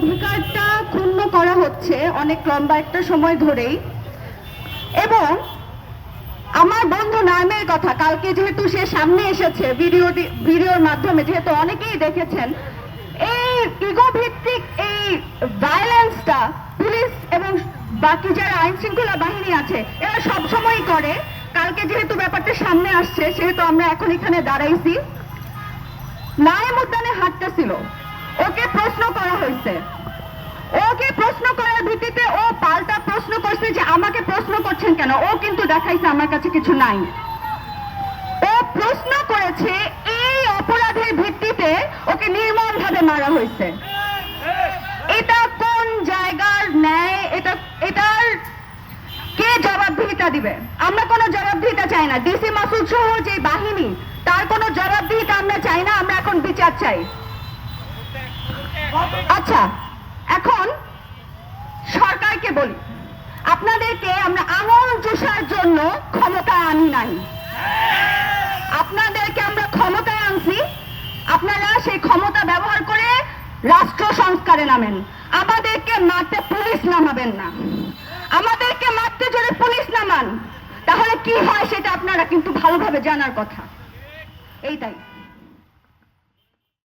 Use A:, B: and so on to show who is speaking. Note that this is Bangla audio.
A: অধিকারটা ক্ষুণ্ণ করা হচ্ছে অনেক লম্বা একটা সময় ধরেই। এবং আমার বন্ধু নাইমের কথা, কালকে যেহেতু সে সামনে এসেছে ভিডিওর মাধ্যমে, যেহেতু অনেকেই দেখেছেন, এই ইগো ভিত্তিক এই ভায়োলেন্সটা পুলিশ এবং বাকি যারা আইন শৃঙ্খলা বাহিনী আছে এরা সবসময়ই করে। কালকে যেহেতু ব্যাপারটা সামনে আসছে সেহেতু আমরা এখন এখানে দাঁড়াইছি। নাইম উদ্যানে হাঁটতেছিল, ওকে প্রশ্ন করা হয়েছে, ওকে প্রশ্ন করার ভিত্তিতে ও পাল্টা প্রশ্ন করছে যে আমাকে প্রশ্ন করছেন কেন। ও কিন্তু দেখাইছে আমার কাছে কিছু নাই। ও প্রশ্ন করেছে, এই অপরাধের ভিত্তিতে ওকে নির্মমভাবে মারা হয়েছে। এটা কোন জায়গার ন্যায়? এটার কে জবাবদিহিতা দিবে? আমরা কোনো জবাবদিহিতা চাই না। ডিসি মাসুদ সহ যে বাহিনী, তার কোনো জবাবদিহিতা আমরা চাই না। আমরা এখন বিচার চাই। আচ্ছা, এখন সরকারকে বলি, আপনাদেরকে আমরা আঙুল চুষার জন্য ক্ষমতায় আনি নাই, আপনাদেরকে আমরা ক্ষমতায় আনছি। আপনারা সেই ক্ষমতা ব্যবহার করে রাষ্ট্র সংস্কারে নামেন। আমাদেরকে মারতে পুলিশ নামাবেন না। আমাদেরকে মারতে যদি পুলিশ নামান তাহলে কি হয় সেটা আপনারা কিন্তু ভালোভাবে জানার কথা। এইটাই।